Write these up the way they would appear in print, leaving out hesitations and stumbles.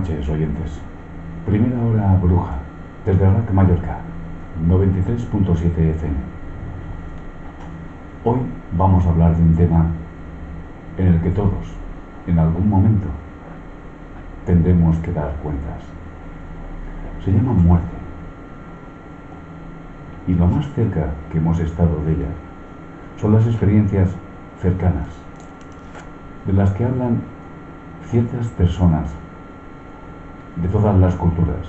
noches, oyentes. Primera hora bruja, desde RAC Mallorca, 93.7 FM. Hoy vamos a hablar de un tema en el que todos, en algún momento, tendremos que dar cuentas. Se llama muerte. Y lo más cerca que hemos estado de ella son las experiencias cercanas, de las que hablan ciertas personas de todas las culturas,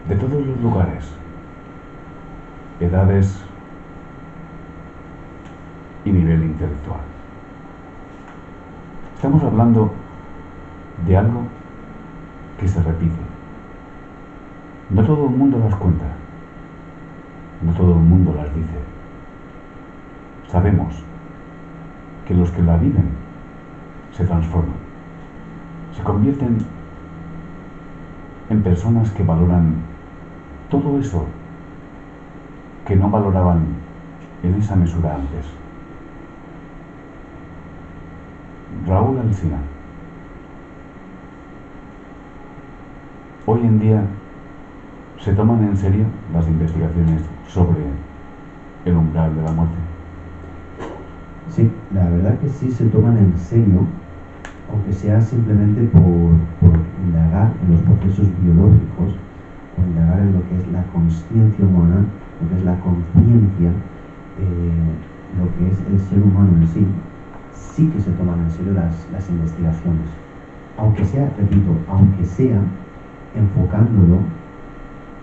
de todos los lugares, edades y nivel intelectual. Estamos hablando de algo que se repite. No todo el mundo las cuenta, no todo el mundo las dice. Sabemos que los que la viven se transforman, se convierten en personas que valoran todo eso que no valoraban en esa mesura antes. Raúl Alsina. Hoy en día se toman en serio las investigaciones sobre el umbral de la muerte. Sí, la verdad que sí se toman en serio, aunque sea simplemente por indagar en los procesos biológicos, o indagar en lo que es la consciencia humana, lo que es la conciencia, lo que es el ser humano en sí. Sí que se toman en serio las investigaciones, aunque sea, repito, aunque sea enfocándolo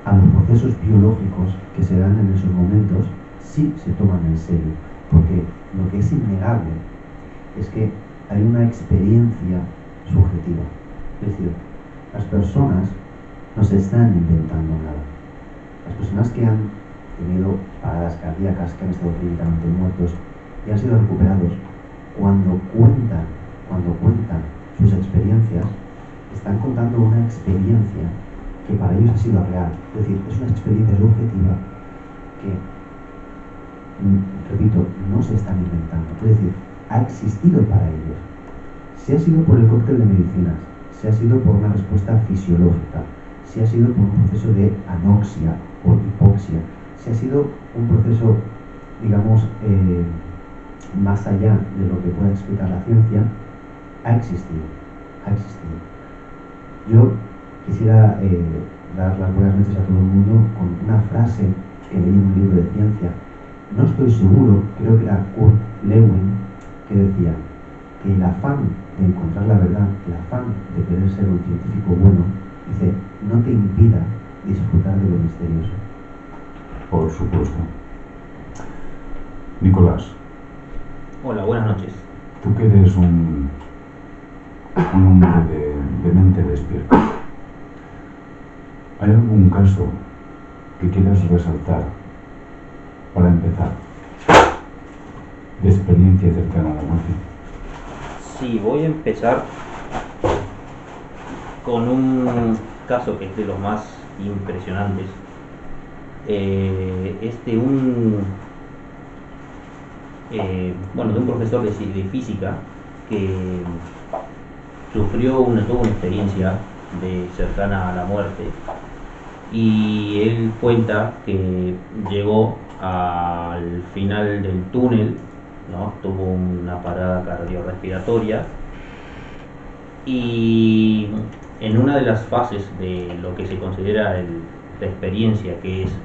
a los procesos biológicos que se dan en esos momentos, sí se toman en serio, porque lo que es innegable es que hay una experiencia subjetiva. Es decir, las personas no se están inventando nada. Las personas que han tenido paradas cardíacas, que han estado clínicamente muertos y han sido recuperados, cuando cuentan sus experiencias, están contando una experiencia que para ellos ha sido real. Es decir, es una experiencia subjetiva que, repito, no se están inventando. Es decir, ha existido para ellos. Si ha sido por el cóctel de medicinas, si ha sido por una respuesta fisiológica, si ha sido por un proceso de anoxia o hipoxia, si ha sido un proceso, digamos, más allá de lo que pueda explicar la ciencia, ha existido. Yo quisiera dar las buenas noches a todo el mundo con una frase que leí en un libro de ciencia. No estoy seguro, creo que era Kurt Lewin, que decía que el afán de encontrar la verdad, el afán de querer ser un científico bueno, dice, no te impida disfrutar de lo misterioso. Por supuesto. Nicolás. Hola, buenas noches. Tú que eres un hombre de mente despierta, ¿hay algún caso que quieras resaltar para empezar de experiencia cercana a la muerte? Sí, voy a empezar con un caso que es de los más impresionantes. De un profesor de física que sufrió tuvo una experiencia cercana a la muerte, y él cuenta que llegó al final del túnel, ¿no? Tuvo una parada cardiorrespiratoria, y en una de las fases de lo que se considera la experiencia, que es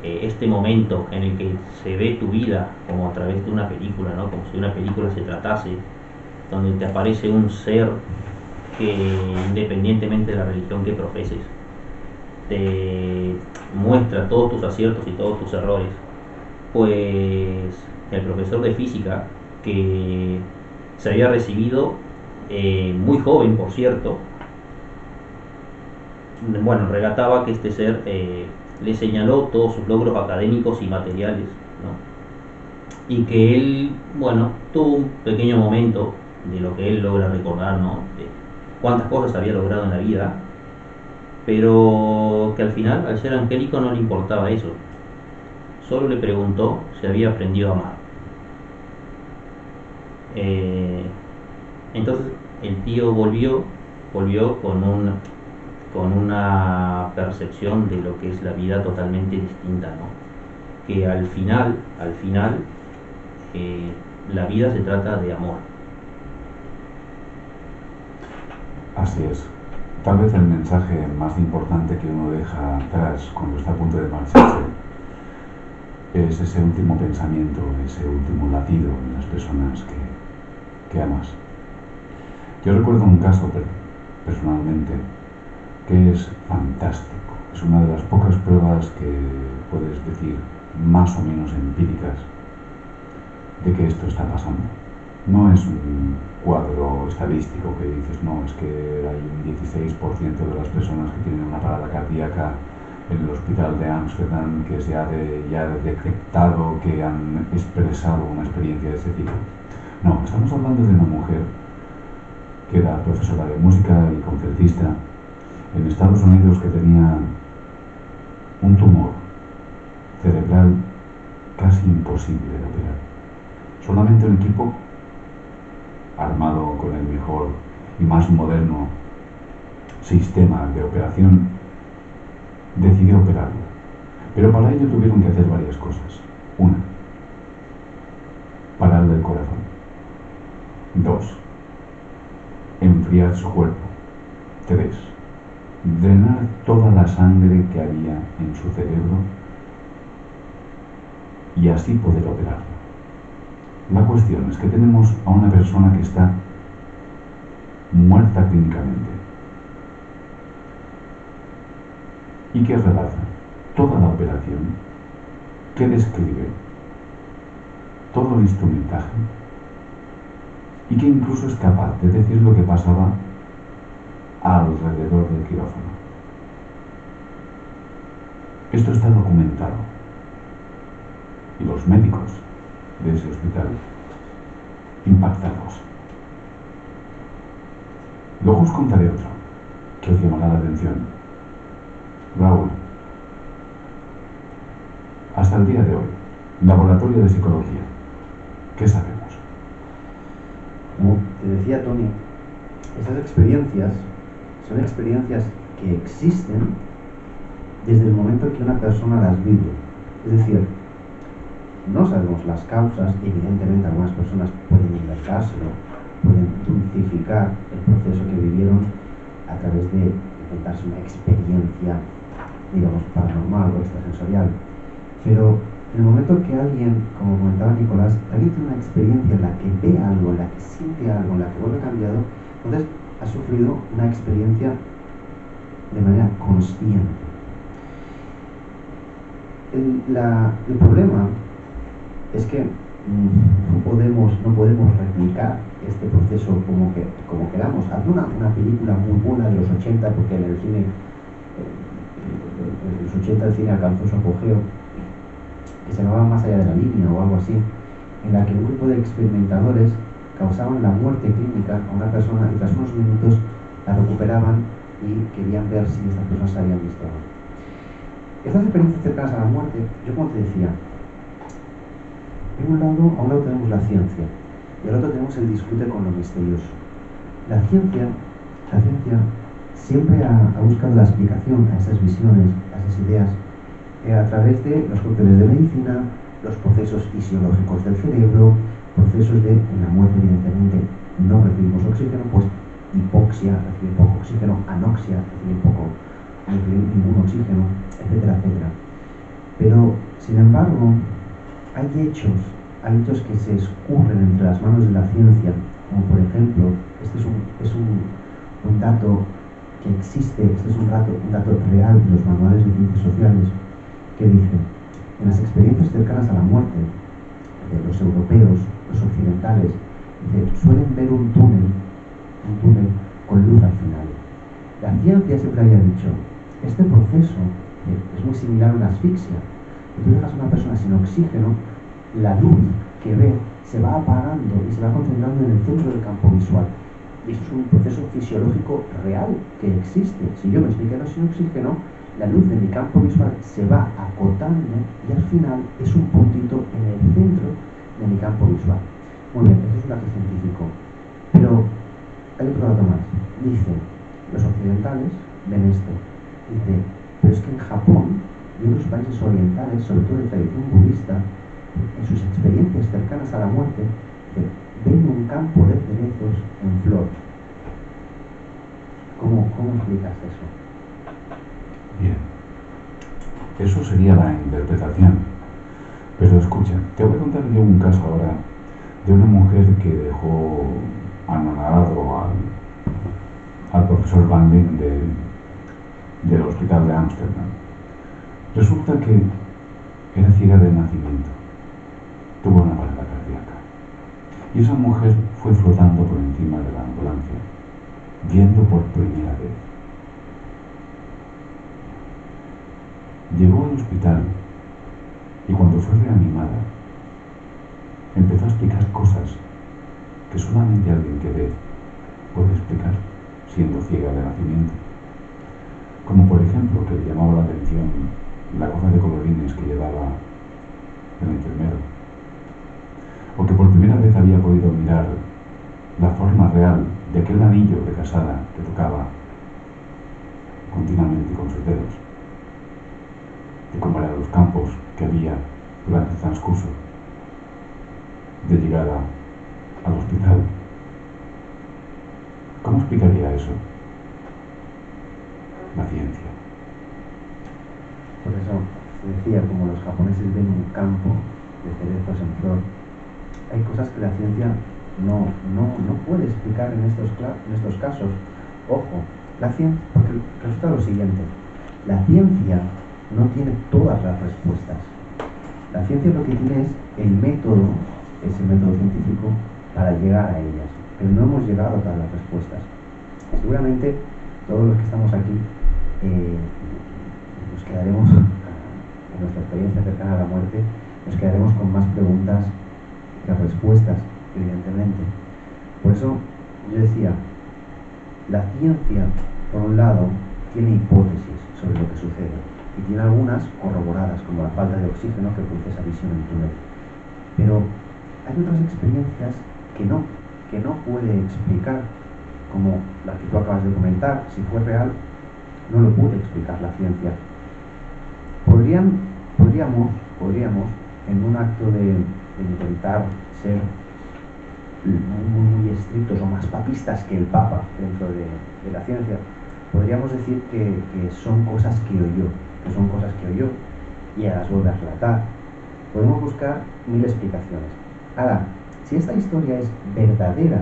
este momento en el que se ve tu vida como a través de una película, ¿no? Como si una película se tratase, donde te aparece un ser que, independientemente de la religión que profeses, te muestra todos tus aciertos y todos tus errores. Pues el profesor de física, que se había recibido muy joven, por cierto, relataba que este ser le señaló todos sus logros académicos y materiales, ¿no? Y que él, tuvo un pequeño momento de lo que él logra recordar, ¿no? De cuántas cosas había logrado en la vida, pero que al final, al ser angélico, no le importaba eso. Solo le preguntó si había aprendido a amar. Entonces el tío volvió volvió con una percepción de lo que es la vida totalmente distinta, ¿no? Que al final, la vida se trata de amor. Así es. Tal vez el mensaje más importante que uno deja atrás cuando está a punto de marcharse es ese último pensamiento, ese último latido en las personas que amas. Yo recuerdo un caso personalmente que es fantástico. Es una de las pocas pruebas que puedes decir más o menos empíricas de que esto está pasando. No es un cuadro estadístico que dices, no, es que hay un 16% de las personas que tienen una parada cardíaca en el hospital de Ámsterdam que se ha detectado que han expresado una experiencia de ese tipo. No, estamos hablando de una mujer que era profesora de música y concertista en Estados Unidos, que tenía un tumor cerebral casi imposible de operar. Solamente un equipo armado con el mejor y más moderno sistema de operación decidió operarlo. Pero para ello tuvieron que hacer varias cosas. Una, pararle el corazón. Dos, enfriar su cuerpo. Tres, drenar toda la sangre que había en su cerebro y así poder operarlo. La cuestión es que tenemos a una persona que está muerta clínicamente y que relata toda la operación, que describe todo el instrumentaje y que incluso es capaz de decir lo que pasaba alrededor del quirófano. Esto está documentado y los médicos de ese hospital impactados. Luego os contaré otro que os llamará la atención. Raúl, hasta el día de hoy, laboratorio de psicología, ¿qué sabemos? Como te decía Tony, estas experiencias son experiencias que existen desde el momento que una persona las vive. Es decir, no sabemos las causas, evidentemente algunas personas pueden inventárselo, pueden dulcificar el proceso que vivieron a través de inventarse una experiencia, digamos, paranormal o extrasensorial. Pero en el momento que alguien, como comentaba Nicolás, alguien tiene una experiencia en la que ve algo, en la que siente algo, en la que vuelve cambiado, entonces ha sufrido una experiencia de manera consciente. El problema es que no podemos replicar este proceso como queramos. Había una película muy buena de los 80, porque en el cine, en los 80 el cine alcanzó su apogeo, que se llamaba Más allá de la línea o algo así, en la que un grupo de experimentadores causaban la muerte clínica a una persona y tras unos minutos la recuperaban y querían ver si estas personas se habían visto o no. Estas experiencias cercanas a la muerte, yo como te decía, a un lado tenemos la ciencia y al otro tenemos el disfrute con lo misterioso. La ciencia siempre ha buscado la explicación a esas visiones, a esas ideas, a través de los cócteles de medicina, los procesos fisiológicos del cerebro, procesos de, en la muerte evidentemente no recibimos oxígeno, pues hipoxia, recibir poco oxígeno, anoxia, recibir ningún oxígeno, etcétera, etcétera. Pero, sin embargo, hay hechos que se escurren entre las manos de la ciencia, como por ejemplo, este es un dato que existe, este es un dato real de los manuales de ciencias sociales, que dice, en las experiencias cercanas a la muerte, de los europeos, los occidentales, suelen ver un túnel con luz al final. La ciencia siempre había dicho, este proceso es muy similar a una asfixia. Si tú dejas a una persona sin oxígeno, la luz que ve se va apagando y se va concentrando en el centro del campo visual. Y eso es un proceso fisiológico real que existe. Si yo me estoy quedando sin oxígeno, la luz de mi campo visual se va acotando y al final es un puntito en el centro de mi campo visual. Muy bien, eso es un dato científico. Pero hay otro dato más. Dice, los occidentales ven esto. Dice, pero es que en Japón y otros países orientales, sobre todo de tradición budista, en sus experiencias cercanas a la muerte, ven un campo de cerezos en flor. ¿Cómo explicas eso? Bien, eso sería la interpretación. Pero escucha, te voy a contar yo un caso ahora de una mujer que dejó anonadado al profesor Van Lin del hospital de Ámsterdam. Resulta que era ciega de nacimiento, tuvo una parada cardíaca y esa mujer fue flotando por encima de la ambulancia, viendo por primera vez. Llegó al hospital y cuando fue reanimada empezó a explicar cosas que solamente alguien que ve puede explicar siendo ciega de nacimiento. Como por ejemplo que le llamaba la atención la goza de colorines que llevaba el enfermero, o que por primera vez había podido mirar la forma real de aquel anillo de casada que tocaba continuamente con sus dedos, de cómo eran los campos que había durante el transcurso de llegada al hospital. ¿Cómo explicaría eso la ciencia? Por eso decía, como los japoneses ven un campo de cerezos en flor, hay cosas que la ciencia no puede explicar en estos casos. Ojo, la ciencia, porque resulta lo siguiente, la ciencia no tiene todas las respuestas. La ciencia lo que tiene es el método, ese método científico, para llegar a ellas, pero no hemos llegado a todas las respuestas. Seguramente todos los que estamos aquí nos quedaremos, en nuestra experiencia cercana a la muerte, nos quedaremos con más preguntas que respuestas, evidentemente. Por eso yo decía, la ciencia, por un lado, tiene hipótesis sobre lo que sucede y tiene algunas corroboradas, como la falta de oxígeno que produce esa visión en túnel. Pero hay otras experiencias que no puede explicar, como la que tú acabas de comentar. Si fue real, no lo puede explicar la ciencia. Podríamos, en un acto de intentar ser muy estrictos o más papistas que el Papa dentro de la ciencia, podríamos decir que son cosas que oyó y a las vuelve a relatar. Podemos buscar mil explicaciones. Ahora, si esta historia es verdadera,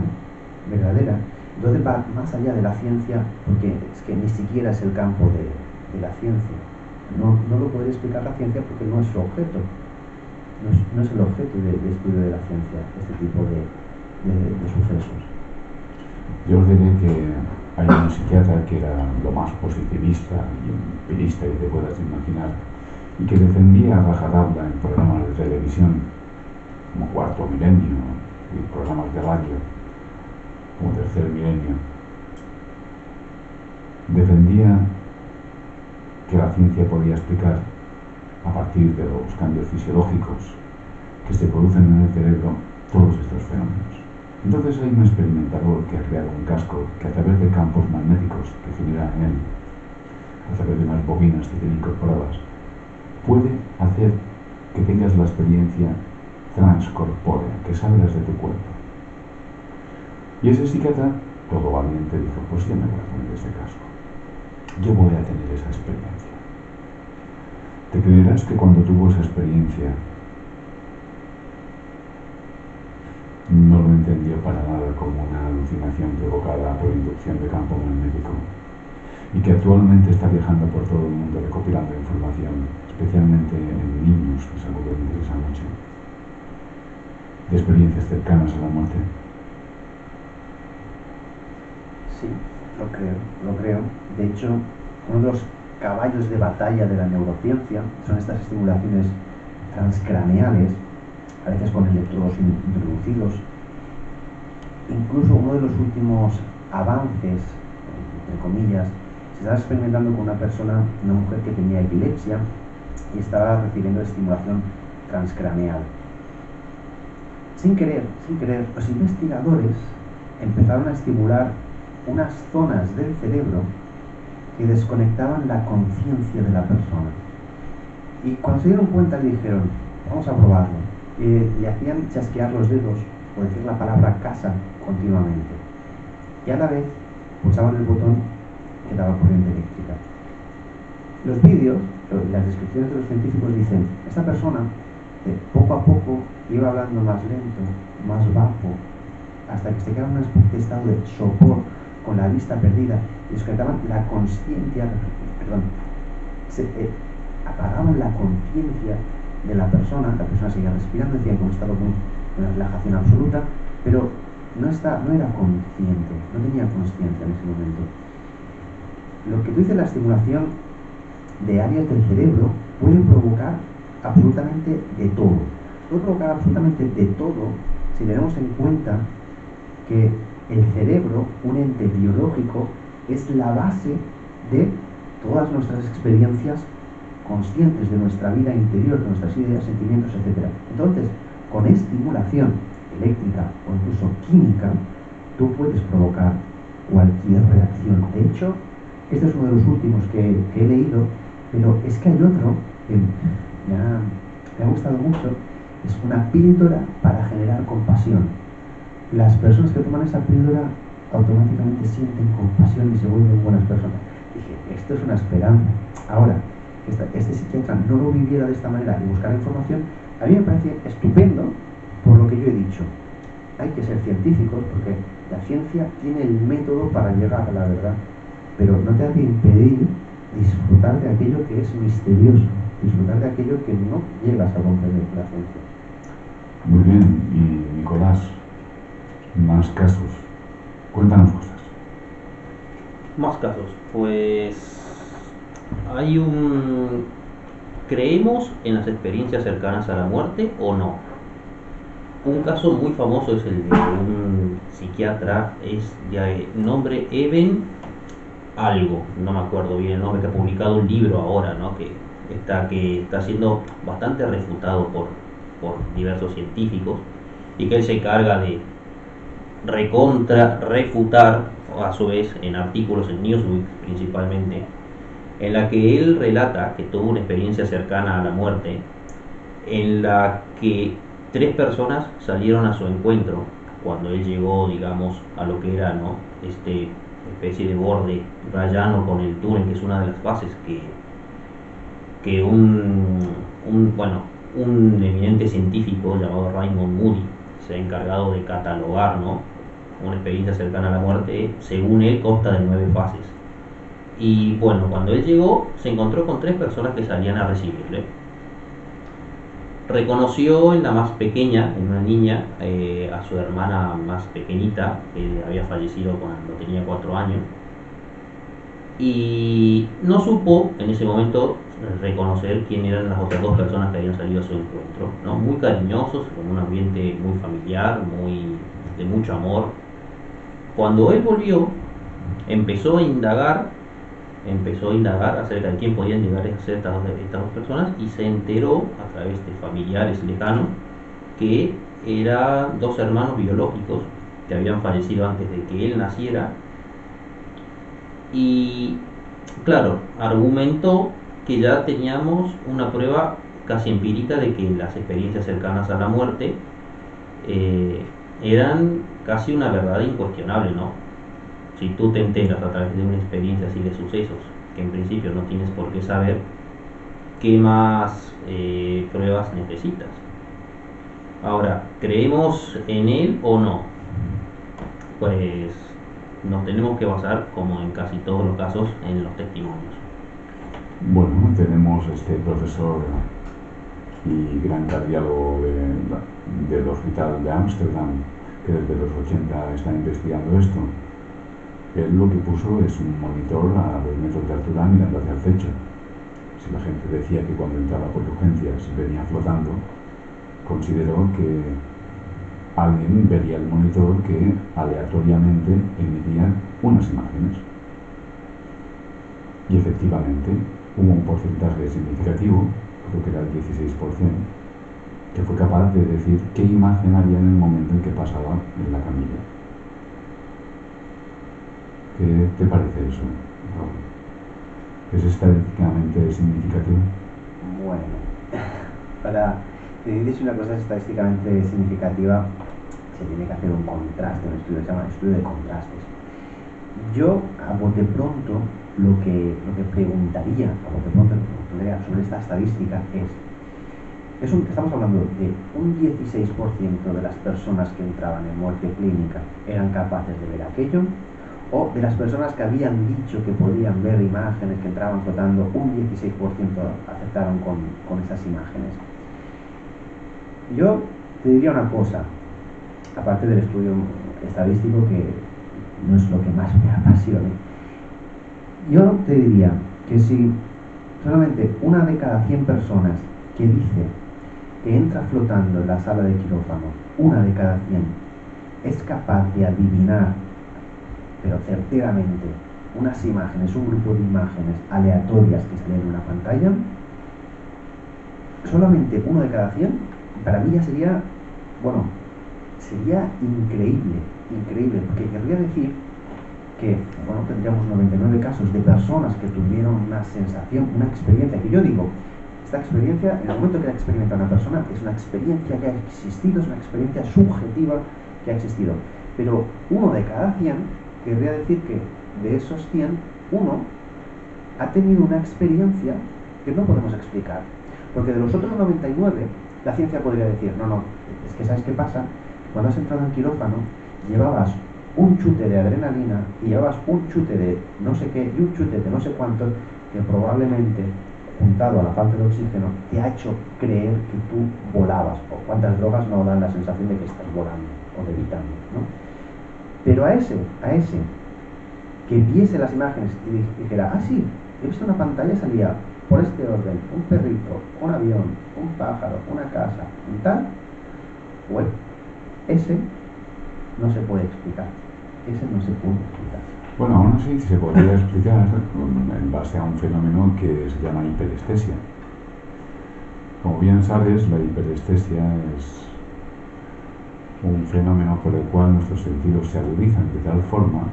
entonces va más allá de la ciencia, porque es que ni siquiera es el campo de la ciencia. No lo puede explicar la ciencia porque no es su objeto. No es el objeto de estudio de la ciencia, este tipo de sucesos. Yo os diré que hay un psiquiatra que era lo más positivista y empirista que te puedas imaginar y que defendía a rajatabla en programas de televisión como Cuarto Milenio y programas de radio como Tercer Milenio. Defendía que la ciencia podía explicar a partir de los cambios fisiológicos que se producen en el cerebro todos estos fenómenos. Entonces hay un experimentador que ha creado un casco que a través de campos magnéticos que genera en él, a través de unas bobinas que tiene incorporadas, puede hacer que tengas la experiencia transcorpórea, que salgas de tu cuerpo. Y ese psiquiatra, todo valiente, dijo, pues yo me voy a poner ese casco. Yo voy a tener esa experiencia. ¿Te creerás que cuando tuvo esa experiencia no lo entendió para nada como una alucinación provocada por inducción de campo magnético? Y que actualmente está viajando por todo el mundo recopilando información, especialmente en niños, que es algo que me interesa mucho, de experiencias cercanas a la muerte. Sí, lo creo. De hecho, uno de los caballos de batalla de la neurociencia son estas estimulaciones transcraneales, a veces con electrodos introducidos. Incluso uno de los últimos avances, entre comillas, se estaba experimentando con una mujer que tenía epilepsia y estaba recibiendo estimulación transcraneal. Sin querer, los investigadores empezaron a estimular unas zonas del cerebro que desconectaban la conciencia de la persona. Y cuando se dieron cuenta le dijeron, vamos a probarlo. Le hacían chasquear los dedos o decir la palabra casa continuamente. Y a la vez pulsaban el botón que daba corriente eléctrica. Los vídeos, las descripciones de los científicos dicen, esta persona poco a poco iba hablando más lento, más bajo, hasta que se quedaba en una especie de estado de sopor, con la vista perdida, y desconectaban la conciencia, apagaban la conciencia de la persona seguía respirando, decían que un estado de una relajación absoluta, pero no era consciente, no tenía conciencia en ese momento. Lo que tú dices, la estimulación de áreas del cerebro puede provocar absolutamente de todo. Puede provocar absolutamente de todo si tenemos en cuenta que el cerebro, un ente biológico, es la base de todas nuestras experiencias conscientes de nuestra vida interior, de nuestras ideas, sentimientos, etc. Entonces, con estimulación eléctrica o incluso química, tú puedes provocar cualquier reacción. De hecho, este es uno de los últimos que he leído, pero es que hay otro que me ha gustado mucho, es una píldora para generar compasión. Las personas que toman esa píldora automáticamente sienten compasión y se vuelven buenas personas. Dije, esto es una esperanza. Ahora, este psiquiatra no lo viviera de esta manera y buscara información, a mí me parece estupendo por lo que yo he dicho. Hay que ser científicos porque la ciencia tiene el método para llegar a la verdad, pero no te ha de impedir disfrutar de aquello que es misterioso, disfrutar de aquello que no llegas a comprender con la ciencia. Muy bien, y Nicolás, más casos. Cuéntanos cosas. Más casos, pues ¿creemos en las experiencias cercanas a la muerte o no? Un caso muy famoso es el de un psiquiatra, es de nombre Eben algo, no me acuerdo bien el nombre, que ha publicado un libro ahora, ¿no? que está siendo bastante refutado por diversos científicos, y que él se encarga de refutar a su vez en artículos en Newsweek principalmente, en la que él relata que tuvo una experiencia cercana a la muerte, en la que 3 personas salieron a su encuentro cuando él llegó, digamos, a lo que era, ¿no?, especie de borde rayano con el túnel, que es una de las fases que un eminente científico llamado Raymond Moody se ha encargado de catalogar, ¿no? Una experiencia cercana a la muerte, según él, consta de 9 fases. Y bueno, cuando él llegó, se encontró con 3 personas que salían a recibirle. Reconoció en la más pequeña, en una niña, a su hermana más pequeñita, que había fallecido cuando tenía 4 años. Y no supo en ese momento reconocer quién eran las otras 2 personas que habían salido a su encuentro, ¿no? Muy cariñosos, con un ambiente muy familiar, de mucho amor. Cuando él volvió, empezó a indagar acerca de quién podían llegar a ser estas 2 personas, y se enteró a través de familiares lejanos que eran 2 hermanos biológicos que habían fallecido antes de que él naciera. Y claro, argumentó que ya teníamos una prueba casi empírica de que las experiencias cercanas a la muerte eran casi una verdad incuestionable, ¿no? Si tú te enteras a través de una experiencia así de sucesos, que en principio no tienes por qué saber, ¿qué más pruebas necesitas? Ahora, ¿creemos en él o no? Pues nos tenemos que basar, como en casi todos los casos, en los testimonios. Bueno, tenemos este profesor y gran cardiólogo del Hospital de Ámsterdam, que desde los 80 está investigando esto. Él lo que puso es un monitor a 2 metros de altura mirando hacia el techo. Si la gente decía que cuando entraba por urgencias venía flotando, consideró que alguien vería el monitor que aleatoriamente emitía unas imágenes. Y efectivamente hubo un porcentaje significativo, creo que era el 16%, que fue capaz de decir qué imagen había en el momento en que pasaba en la camilla. ¿Qué te parece eso, Raúl? ¿Es estadísticamente significativo? Bueno, para decidir si una cosa es estadísticamente significativa, se tiene que hacer un contraste, un estudio que se llama estudio de contrastes. Yo, a bote pronto, lo que preguntaría, sobre esta estadística estamos hablando de un 16% de las personas que entraban en muerte clínica eran capaces de ver aquello, o de las personas que habían dicho que podían ver imágenes que entraban flotando, un 16% aceptaron con esas imágenes. Yo te diría una cosa, aparte del estudio estadístico, que no es lo que más me apasione. Yo te diría que si solamente una de cada 100 personas que dice que entra flotando en la sala de quirófano, una de cada 100 es capaz de adivinar, pero certeramente, unas imágenes, un grupo de imágenes aleatorias que salen en una pantalla, solamente uno de cada 100, para mí ya sería, sería increíble, porque querría decir que, tendríamos 99 casos de personas que tuvieron una sensación, una experiencia, que yo digo, esta experiencia, en el momento que la experimenta una persona, es una experiencia que ha existido, es una experiencia subjetiva que ha existido. Pero uno de cada 100, querría decir que de esos 100, uno ha tenido una experiencia que no podemos explicar. Porque de los otros 99, la ciencia podría decir, no, es que ¿sabes qué pasa? Cuando has entrado en quirófano, llevabas un chute de adrenalina y llevabas un chute de no sé qué y un chute de no sé cuánto, que probablemente, juntado a la falta de oxígeno, te ha hecho creer que tú volabas. O cuántas drogas no dan la sensación de que estás volando o levitando, ¿no? Pero a ese que viese las imágenes y dijera, sí, he visto una pantalla, salía por este orden, un perrito, un avión, un pájaro, una casa, un tal, bueno, ese no se puede explicar. Ese no se puede explicar. Bueno, aún así se podría explicar en base a un fenómeno que se llama hiperestesia. Como bien sabes, la hiperestesia es un fenómeno por el cual nuestros sentidos se agudizan de tal forma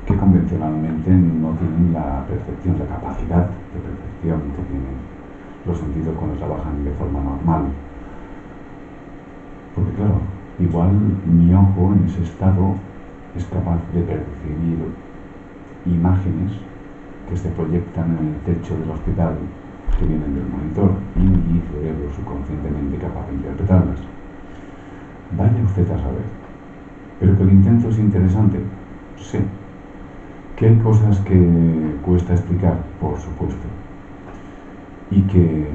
que convencionalmente no tienen la percepción, la capacidad de percepción que tienen los sentidos cuando trabajan de forma normal. Porque claro, igual mi ojo en ese estado es capaz de percibir imágenes que se proyectan en el techo del hospital, que vienen del monitor, y mi cerebro subconscientemente capaz de interpretarlas. Vaya usted a saber. Pero que el intento es interesante, sí. Que hay cosas que cuesta explicar, por supuesto, y que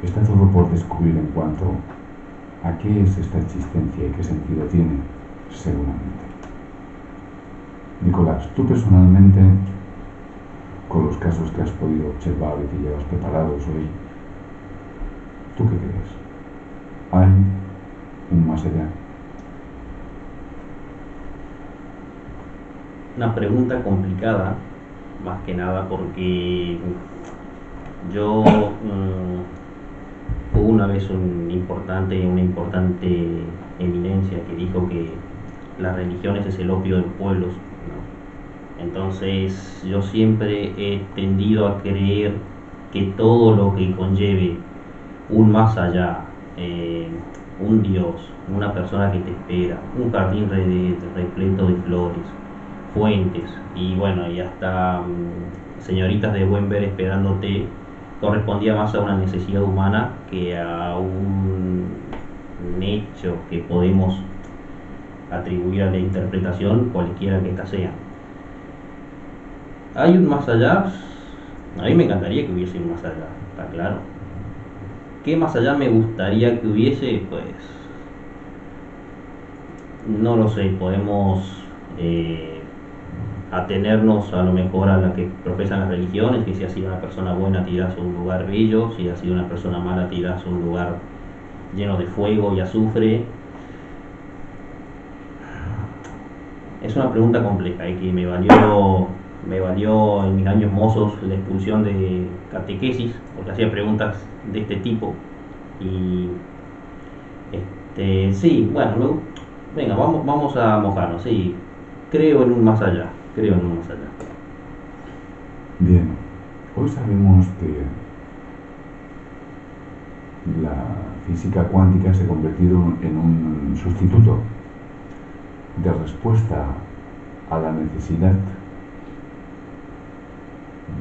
está todo por descubrir en cuanto a qué es esta existencia y qué sentido tiene, seguramente. Nicolás, tú personalmente, con los casos que has podido observar y que llevas preparados hoy, ¿tú qué crees? ¿Hay un más allá? Una pregunta complicada, más que nada porque yo hubo una vez una importante eminencia que dijo que las religiones es el opio de los pueblos, ¿no? Entonces yo siempre he tendido a creer que todo lo que conlleve un más allá, un Dios, una persona que te espera, un jardín repleto de flores, fuentes y hasta señoritas de buen ver esperándote, correspondía más a una necesidad humana que a un hecho que podemos atribuir a la interpretación cualquiera que ésta sea. ¿Hay un más allá? A mí me encantaría que hubiese un más allá, está claro. ¿Qué más allá me gustaría que hubiese? Pues no lo sé, podemos atenernos a lo mejor a la que profesan las religiones, que si has sido una persona buena te irás a un lugar bello, si has sido una persona mala te irás a un lugar lleno de fuego y azufre. Es una pregunta compleja y que me valió en mis años mozos la expulsión de catequesis, porque hacía preguntas de este tipo. Y sí, venga, vamos a mojarnos, sí, creo en un más allá. creo en un más allá. Bien, hoy sabemos que la física cuántica se ha convertido en un sustituto de respuesta a la necesidad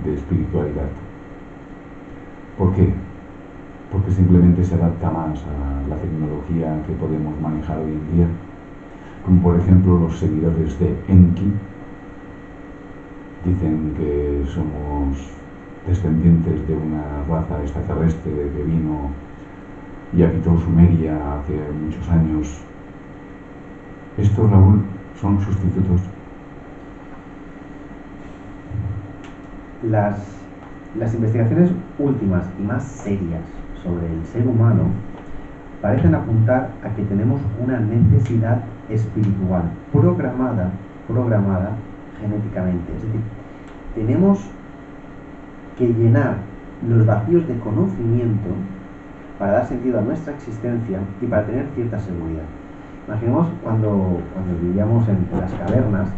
de espiritualidad. ¿Por qué? Porque simplemente se adapta más a la tecnología que podemos manejar hoy en día, como por ejemplo los seguidores de Enki dicen que somos descendientes de una raza extraterrestre que vino y habitó Sumeria hace muchos años. Estos, Raúl, son sustitutos. Las investigaciones últimas y más serias sobre el ser humano parecen apuntar a que tenemos una necesidad espiritual programada genéticamente. Es decir, tenemos que llenar los vacíos de conocimiento para dar sentido a nuestra existencia y para tener cierta seguridad. Imaginemos cuando vivíamos en las cavernas,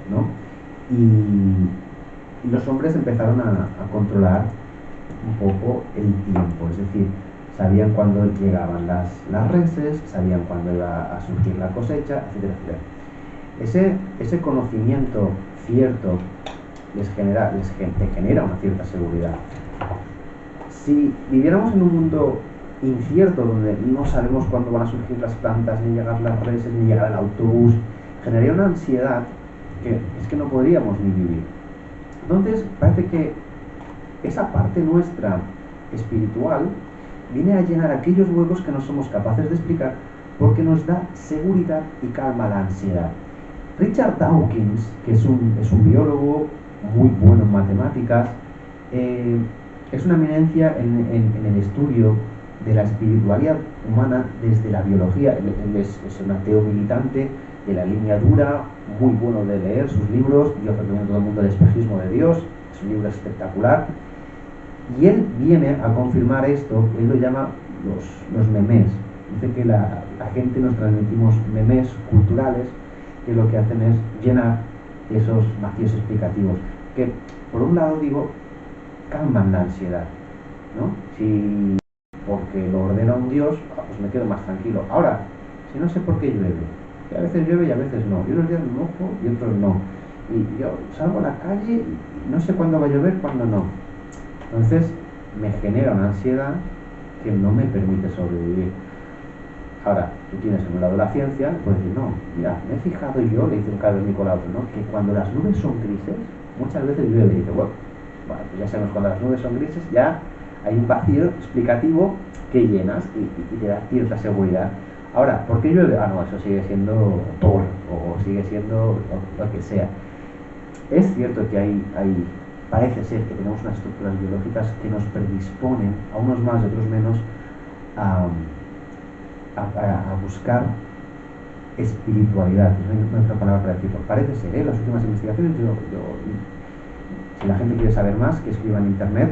¿no? Y los hombres empezaron a controlar un poco el tiempo, es decir, sabían cuándo llegaban las reses, sabían cuándo iba a surgir la cosecha, etcétera, etcétera. Ese conocimiento cierto les genera una cierta seguridad. Si viviéramos en un mundo incierto, donde no sabemos cuándo van a surgir las plantas, ni llegar las reses, ni llegar el autobús, generaría una ansiedad que es que no podríamos ni vivir. Entonces, parece que esa parte nuestra espiritual viene a llenar aquellos huecos que no somos capaces de explicar, porque nos da seguridad y calma la ansiedad. Richard Dawkins, que es un biólogo muy bueno en matemáticas, es una eminencia en el estudio de la espiritualidad humana desde la biología. Él es un ateo militante de la línea dura, muy bueno de leer sus libros. Yo recomiendo a todo el mundo El espejismo de Dios, es un libro espectacular. Y él viene a confirmar esto. Él lo llama los memés. Dice que la gente nos transmitimos memés culturales que lo que hacen es llenar esos vacíos explicativos, que por un lado digo, calman la ansiedad, ¿no? Si porque lo ordena un Dios, pues me quedo más tranquilo. Ahora, si no sé por qué llueve, que a veces llueve y a veces no, y unos días me mojo y otros no, y yo salgo a la calle y no sé cuándo va a llover, cuándo no. Entonces me genera una ansiedad que no me permite sobrevivir. Ahora, tú tienes en un lado la ciencia, puedes decir, no, mira, me he fijado yo, le dice un académico al otro, ¿no?, que cuando las nubes son grises, muchas veces llueve. Y dice, bueno, pues ya sabemos, cuando las nubes son grises ya hay un vacío explicativo que llenas y te da cierta seguridad. Ahora, ¿por qué llueve? Ah, no, eso sigue siendo Thor, o sigue siendo lo que sea. Es cierto que parece ser que tenemos unas estructuras biológicas que nos predisponen, a unos más y otros menos, a buscar espiritualidad. No hay otra palabra para decirlo. Parece ser, las últimas investigaciones, si la gente quiere saber más, que escriba en internet,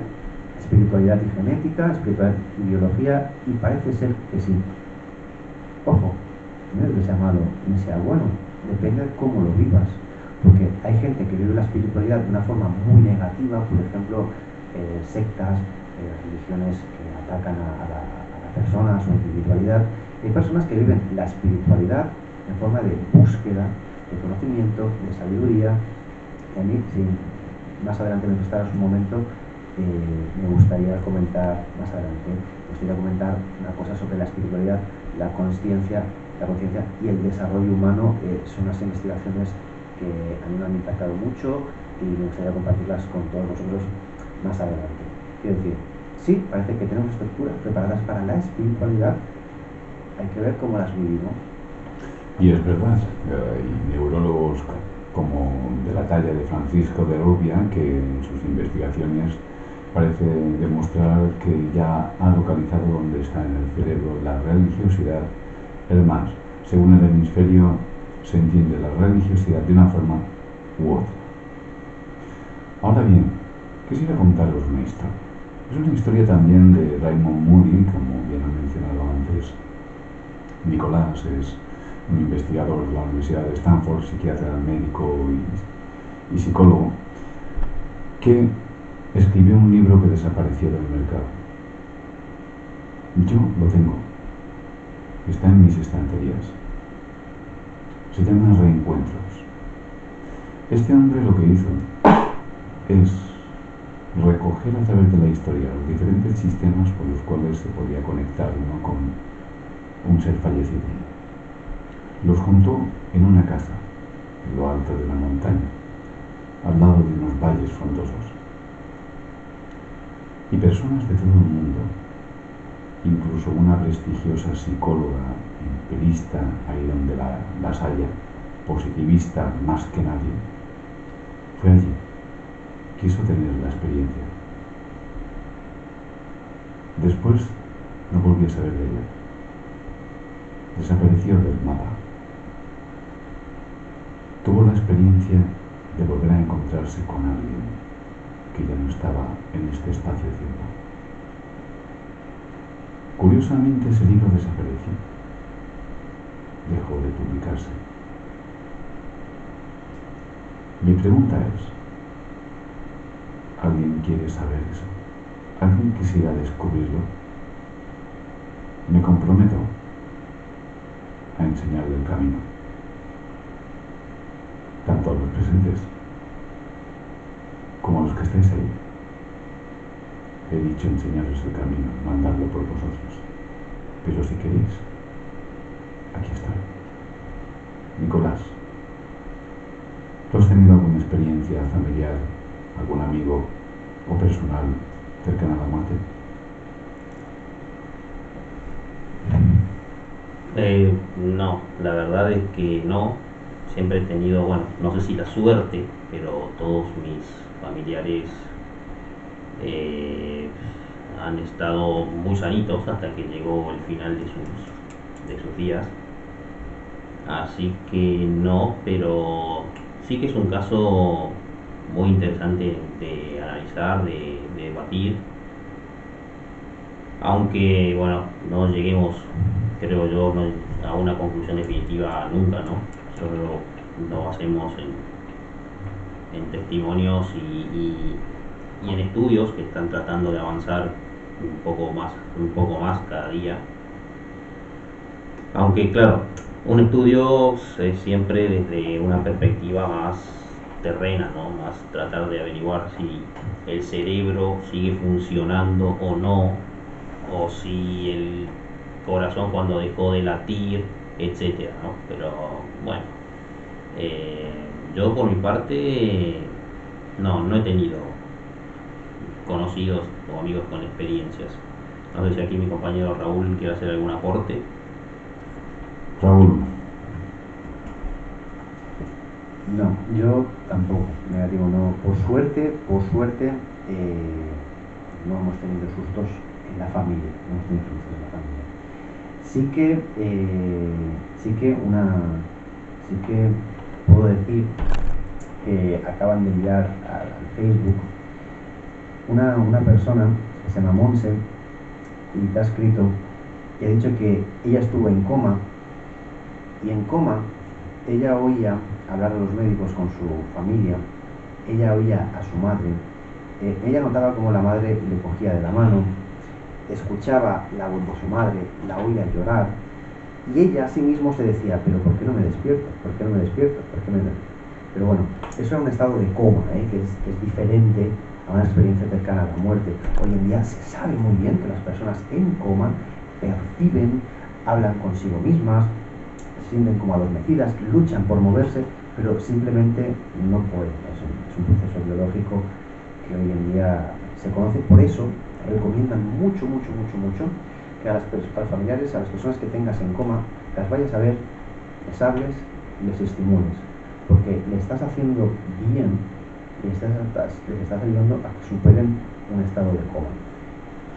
espiritualidad y genética, espiritualidad y biología, y parece ser que sí. Ojo, no es que sea malo ni sea bueno, depende de cómo lo vivas, porque hay gente que vive la espiritualidad de una forma muy negativa, por ejemplo, sectas, religiones que atacan a la persona, a su individualidad. Hay personas que viven la espiritualidad en forma de búsqueda, de conocimiento, de sabiduría. Y a mí, si más adelante me prestaras un momento, me gustaría comentar una cosa sobre la espiritualidad, la conciencia y el desarrollo humano. Son unas investigaciones que a mí me han impactado mucho y me gustaría compartirlas con todos vosotros más adelante. Quiero decir, sí, parece que tenemos estructuras preparadas para la espiritualidad, hay que ver cómo las vivimos. Y es verdad, hay neurólogos como de la talla de Francisco de Rubia, que en sus investigaciones parece demostrar que ya ha localizado dónde está en el cerebro la religiosidad. Es más, según el hemisferio se entiende la religiosidad de una forma u otra. Ahora bien, quisiera contaros una historia. Es una historia también de Raymond Moody, como bien han mencionado antes. Nicolás es un investigador de la Universidad de Stanford, psiquiatra, médico y psicólogo, que escribió un libro que desapareció del mercado. Yo lo tengo. Está en mis estanterías. Se llama Reencuentros. Este hombre lo que hizo es recoger a través de la historia los diferentes sistemas por los cuales se podía conectar uno con un ser fallecido. Los juntó en una casa, en lo alto de una montaña, al lado de unos valles frondosos. Y personas de todo el mundo, incluso una prestigiosa psicóloga, empirista, ahí donde las haya, positivista más que nadie, fue allí. Quiso tener la experiencia. Después no volví a saber de ella. Desapareció del mapa. Tuvo la experiencia de volver a encontrarse con alguien que ya no estaba en este espacio-tiempo. Curiosamente, ese libro desapareció. Dejó de publicarse. Mi pregunta es, ¿alguien quiere saber eso? ¿Alguien quisiera descubrirlo? Me comprometo a enseñarle el camino, tanto a los presentes como a los que estáis ahí. He dicho enseñaros el camino, mandarlo por vosotros. Pero si queréis, aquí estoy. Nicolás, ¿tú has tenido alguna experiencia familiar, algún amigo o personal cercana a la muerte? No, la verdad es que no. Siempre he tenido, bueno, no sé si la suerte, pero todos mis familiares han estado muy sanitos hasta que llegó el final de sus días. Así que no, pero sí que es un caso muy interesante de analizar, de debatir. Aunque, bueno, no lleguemos, creo yo, a una conclusión definitiva nunca, ¿no? Solo lo hacemos en testimonios y en estudios que están tratando de avanzar un poco más cada día. Aunque, claro, un estudio es siempre desde una perspectiva más terrena, ¿no? Más tratar de averiguar si el cerebro sigue funcionando o no, o si el corazón cuando dejó de latir, etcétera, ¿no? Pero bueno, yo por mi parte no he tenido conocidos o amigos con experiencias. No sé si aquí mi compañero Raúl quiere hacer algún aporte. Raúl. No, yo tampoco, negativo, no. Por suerte, no hemos tenido sustos en la familia, Sí que puedo decir que acaban de enviar al Facebook una persona que se llama Monse y te ha escrito y ha dicho que ella estuvo en coma y en coma ella oía hablar a los médicos con su familia, ella oía a su madre, ella notaba como la madre le cogía de la mano, escuchaba la voz de su madre, la oía llorar y ella a sí mismo se decía, pero ¿por qué no me despierto? ¿Por qué no me despierto? ¿Por qué me... Pero bueno, eso era un estado de coma, que es diferente a una experiencia cercana a la muerte. Hoy en día se sabe muy bien que las personas en coma perciben, hablan consigo mismas, se sienten como adormecidas, luchan por moverse, pero simplemente no pueden. Es un proceso biológico que hoy en día se conoce. Por eso recomiendan mucho que a los familiares, a las personas que tengas en coma, las vayas a ver, les hables y les estimules, porque le estás haciendo bien y les estás ayudando a que superen un estado de coma.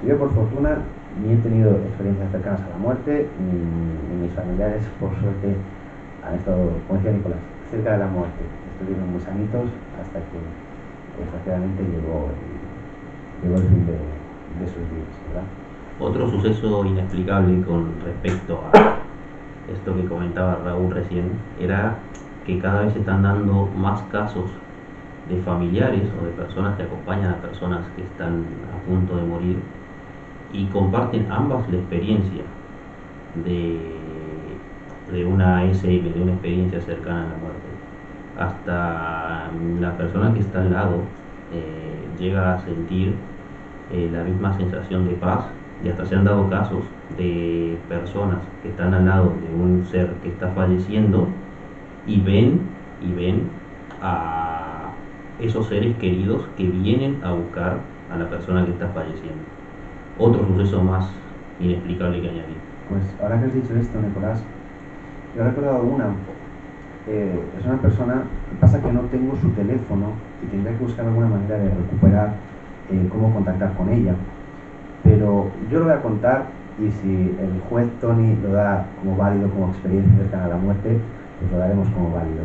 Yo, por fortuna, ni he tenido experiencias cercanas a la muerte, ni mis familiares, por suerte, han estado, como decía Nicolás, cerca de la muerte. Estuvieron muy sanitos hasta que, desgraciadamente, llegó el fin de sus días, ¿verdad? Otro suceso inexplicable con respecto a esto que comentaba Raúl recién era que cada vez se están dando más casos de familiares o de personas que acompañan a personas que están a punto de morir y comparten ambas la experiencia de, de una SM, de una experiencia cercana a la muerte. Hasta la persona que está al lado llega a sentir la misma sensación de paz, y hasta se han dado casos de personas que están al lado de un ser que está falleciendo y ven a esos seres queridos que vienen a buscar a la persona que está falleciendo. Otro suceso más inexplicable que añadir. Pues ahora que has dicho esto, Nicolás, yo he recordado una. Es una persona, pasa que no tengo su teléfono y tendría que buscar alguna manera de recuperar cómo contactar con ella. Pero yo lo voy a contar, y si el juez Tony lo da como válido, como experiencia cercana a la muerte, pues lo daremos como válido.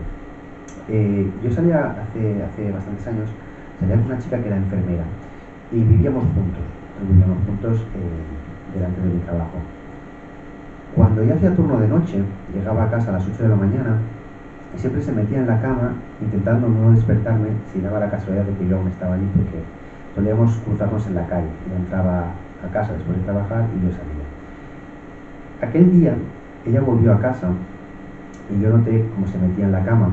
Yo salía hace bastantes años, salía con una chica que era enfermera y vivíamos juntos delante de mi trabajo. Cuando ella hacía turno de noche, llegaba a casa a las 8 de la mañana y siempre se metía en la cama intentando no despertarme si daba la casualidad de que yo aún estaba allí, porque solíamos cruzarnos en la calle. Ella entraba a casa después de trabajar y yo salía. Aquel día ella volvió a casa y yo noté cómo se metía en la cama.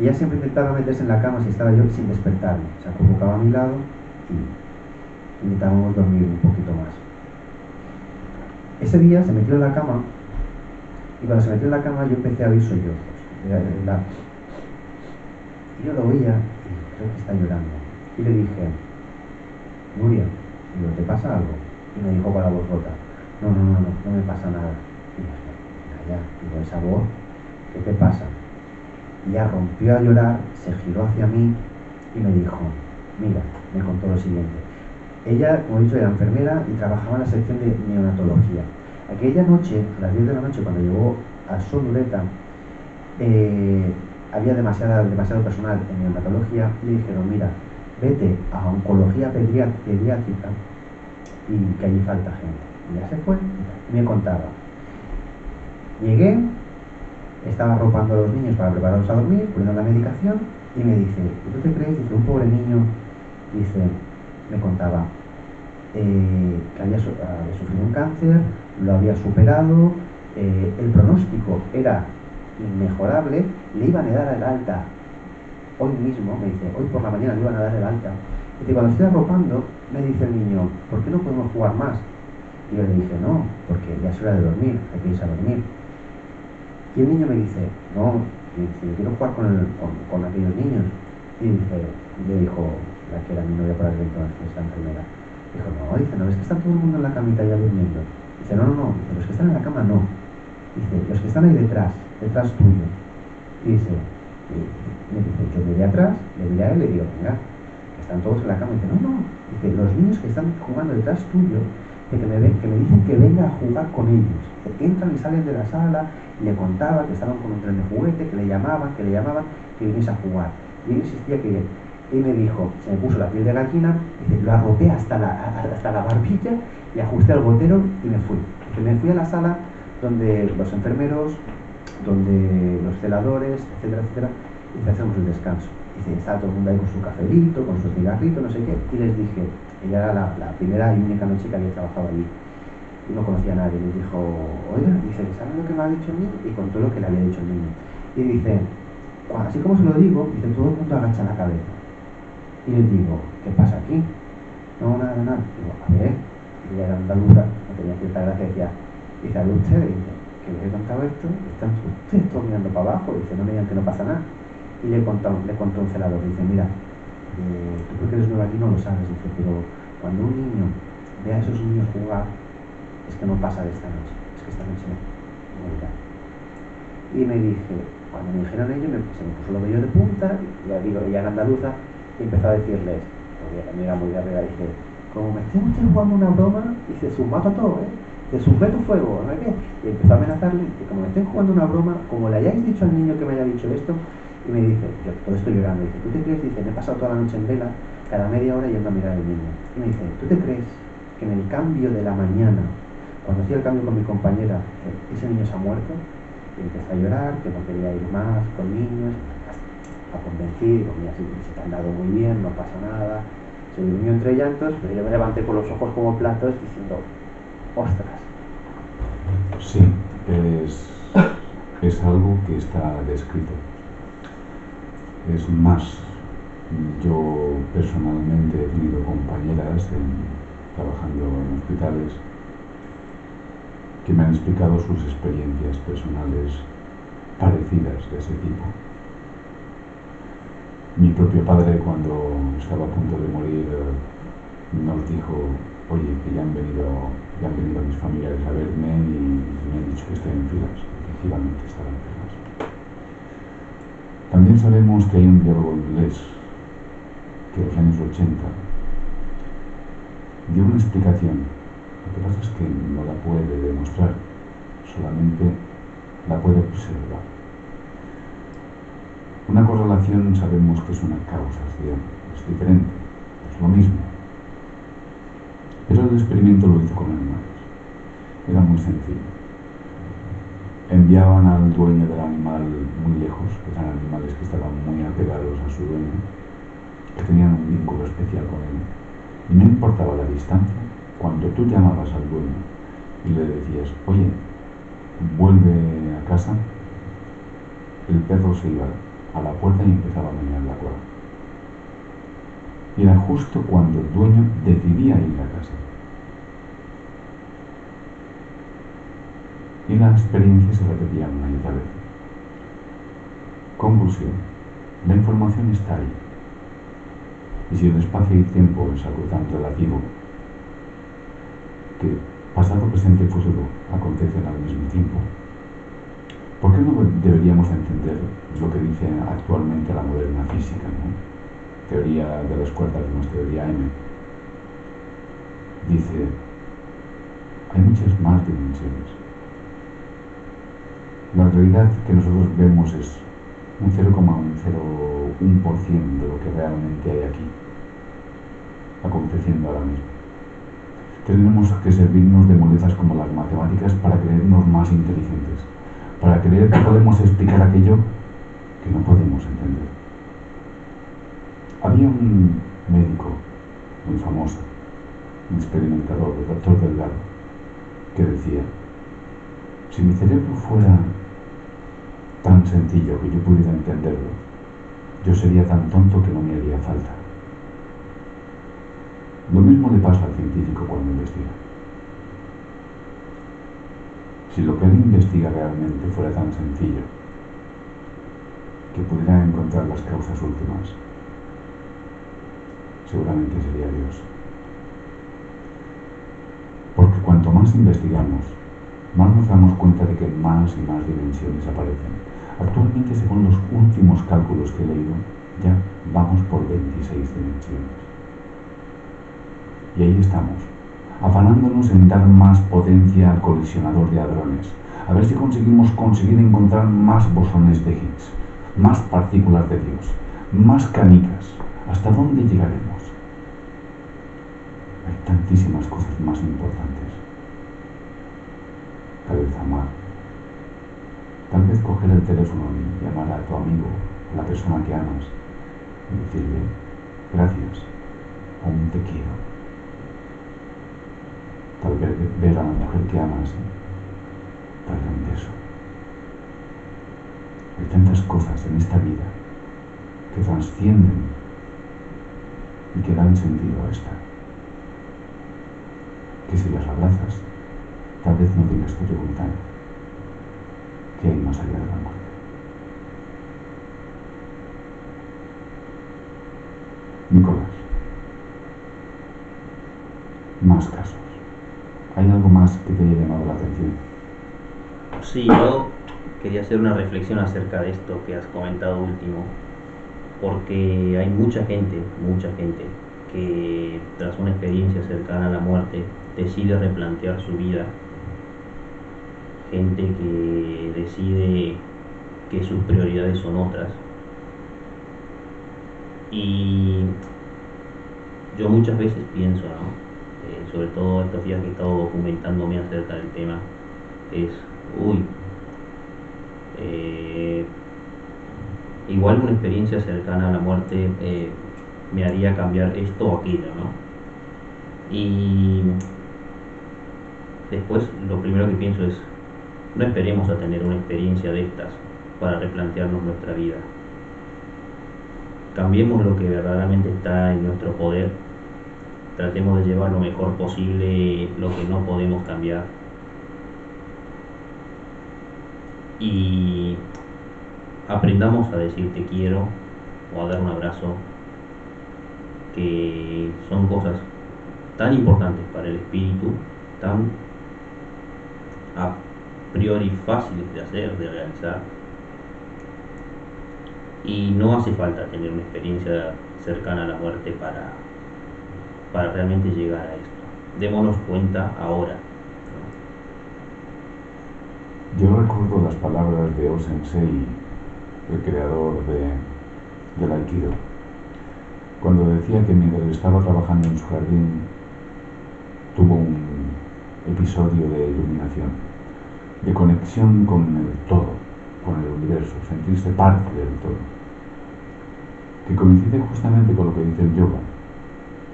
Ella siempre intentaba meterse en la cama si estaba yo sin despertarme. Se acurrucaba a mi lado y intentábamos dormir un poquito más. Ese día se metió en la cama y cuando se metió en la cama yo empecé a oír sollozos. Y yo lo oía y creo que está llorando. Y le dije, Nuria, digo, ¿te pasa algo? Y me dijo con la voz rota, no me pasa nada. Y yo, venga ya, digo, esa voz, ¿qué te pasa? Y ella rompió a llorar, se giró hacia mí y me dijo, mira, me contó lo siguiente. Ella, como he dicho, era enfermera y trabajaba en la sección de neonatología. Aquella noche, a las 10 de la noche, cuando llegó a Sonuleta, había demasiado personal en neonatología. Le dijeron, mira, vete a oncología pediátrica y que allí falta gente. Y ya se fue y me contaba. Llegué, estaba arropando a los niños para prepararlos a dormir, poniendo la medicación, y me dice, ¿tú te crees? Dice, un pobre niño, dice, me contaba que había sufrido un cáncer, lo había superado, el pronóstico era inmejorable, le iban a dar el alta hoy mismo, me dice, hoy por la mañana le iban a dar el alta. Y cuando estoy arropando, me dice el niño, ¿por qué no podemos jugar más? Y yo le dije, no, porque ya es hora de dormir, hay que irse a dormir. Y el niño me dice, no, yo quiero jugar con aquellos niños. Y le dijo, la que era mi novia por aquel entonces, esta enfermera, dijo, no, dice, no, es que está todo el mundo en la camita ya durmiendo. Dice, no, dice, los que están en la cama no. Dice, los que están ahí detrás tuyo. Y dice, me dice, yo miré atrás, le miré a él y le digo, venga, que están todos en la cama. Y dice, no, dice, los niños que están jugando detrás tuyo, que me dicen que venga a jugar con ellos. Que entran y salen de la sala, y le contaba que estaban con un tren de juguete, que le llamaban, que viniese a jugar. Y él insistía que y me dijo, se me puso la piel de gallina, dice, lo arropé hasta la barbilla, le ajusté al gotero y me fui. Dice, me fui a la sala donde los enfermeros, donde los celadores, etcétera, y hacemos el descanso. Dice, estaba todo el mundo ahí con su cafelito, con su cigarrito, no sé qué, y les dije, ella era la primera y única noche que había trabajado allí y no conocía a nadie. Les dijo, oiga, dice, ¿saben lo que me ha dicho el niño? Y contó lo que le había dicho el niño. Y dice, así como se lo digo, dice, todo el mundo agacha la cabeza. Y les digo, ¿qué pasa aquí? No, nada. Digo, a ver, y ella era andaluza, no tenía cierta gracia, decía, dice, a ver ustedes, dice, que les he contado esto, están ustedes todos mirando para abajo, dice, no me digan que no pasa nada. Y le contó un celador, dice, mira, tú porque eres nueva aquí no lo sabes, dice, pero cuando un niño ve a esos niños jugar, es que no pasa de esta noche, es que esta noche morirá. Y me dije, cuando me dijeron ello, se me puso los vellos de punta, y ya digo, ella era andaluza, y empezó a decirles, porque a mí era muy de arriba, dice, como me estén ustedes jugando una broma, dice, mato a todo, de sus meto fuego, ¿no hay qué? Y empezó a amenazarle, y como me estén jugando una broma, como le hayáis dicho al niño que me haya dicho esto, y me dice, yo todo estoy llorando, dice, ¿tú te crees? Dice, me he pasado toda la noche en vela, cada media hora yendo a mirar al niño. Y me dice, ¿tú te crees que en el cambio de la mañana, cuando hacía el cambio con mi compañera, ese niño se ha muerto? Y empezó a llorar, que no quería ir más con niños. la convencí, digo, mira, si te han dado muy bien, no pasa nada. Se durmió entre llantos, pero yo me levanté con los ojos como platos diciendo, ostras. Sí, es algo que está descrito. Es más, yo personalmente he tenido compañeras trabajando en hospitales que me han explicado sus experiencias personales parecidas de ese tipo. Mi propio padre, cuando estaba a punto de morir, nos dijo, oye, que ya han venido mis familiares a verme y me han dicho que estoy en filas. Efectivamente estaba en filas. También sabemos que hay un biólogo inglés que en los años 80 dio una explicación. Lo que pasa es que no la puede demostrar, solamente la puede observar. Una correlación sabemos que es una causa, es diferente, es lo mismo. Pero el experimento lo hizo con animales. Era muy sencillo. Enviaban al dueño del animal muy lejos, que eran animales que estaban muy apegados a su dueño, que tenían un vínculo especial con él. Y no importaba la distancia, cuando tú llamabas al dueño y le decías, oye, vuelve a casa, el perro se iba a la puerta y empezaba a menear la cola. Y era justo cuando el dueño decidía ir a casa. Y la experiencia se repetía una y otra vez. Conclusión: la información está ahí. Y si el espacio y tiempo es algo tan relativo, que pasado, presente y futuro acontecen al mismo tiempo, ¿por qué no deberíamos entender lo que dice actualmente la moderna física, ¿no? Teoría de las cuerdas, no es teoría M? Dice, hay muchas más dimensiones. La realidad que nosotros vemos es un 0,01% de lo que realmente hay aquí, aconteciendo ahora mismo. Tenemos que servirnos de muletas como las matemáticas para creernos más inteligentes, para creer que podemos explicar aquello que no podemos entender. Había un médico muy famoso, un experimentador, el doctor Delgado, que decía, si mi cerebro fuera tan sencillo que yo pudiera entenderlo, yo sería tan tonto que no me haría falta. Lo mismo le pasa al científico cuando investiga. Si lo que él investiga realmente fuera tan sencillo que pudiera encontrar las causas últimas, seguramente sería Dios. Porque cuanto más investigamos, más nos damos cuenta de que más y más dimensiones aparecen. Actualmente, según los últimos cálculos que he leído, ya vamos por 26 dimensiones. Y ahí estamos, afanándonos en dar más potencia al colisionador de hadrones, a ver si conseguimos encontrar más bosones de Higgs, más partículas de Dios, más canicas. ¿Hasta dónde llegaremos? Hay tantísimas cosas más importantes. Tal vez amar. Tal vez coger el teléfono y llamar a tu amigo, a la persona que amas, y decirle, gracias, aún te quiero. Tal vez ver a la mujer que amas y darle un beso. Hay tantas cosas en esta vida que trascienden y que dan sentido a esta, que si las abrazas, tal vez no tengas que preguntar qué hay más allá de la muerte. Nicolás, más casos. ¿Hay algo más que te haya llamado la atención? Sí, yo quería hacer una reflexión acerca de esto que has comentado último, porque hay mucha gente que tras una experiencia cercana a la muerte decide replantear su vida, gente que decide que sus prioridades son otras. Y yo muchas veces pienso, ¿no? Sobre todo estos días que he estado documentándome acerca del tema, es, igual una experiencia cercana a la muerte me haría cambiar esto o aquello, ¿no? Y después lo primero que pienso es, no esperemos a tener una experiencia de estas para replantearnos nuestra vida. Cambiemos lo que verdaderamente está en nuestro poder, tratemos de llevar lo mejor posible lo que no podemos cambiar y aprendamos a decir te quiero o a dar un abrazo, que son cosas tan importantes para el espíritu, tan a priori fáciles de hacer, de realizar, y no hace falta tener una experiencia cercana a la muerte para realmente llegar a esto. Démonos cuenta ahora, ¿no? Yo recuerdo las palabras de O-Sensei, el creador del Aikido, cuando decía que mientras estaba trabajando en su jardín tuvo un episodio de iluminación, de conexión con el todo, con el universo, sentirse parte del todo, que coincide justamente con lo que dice el yoga,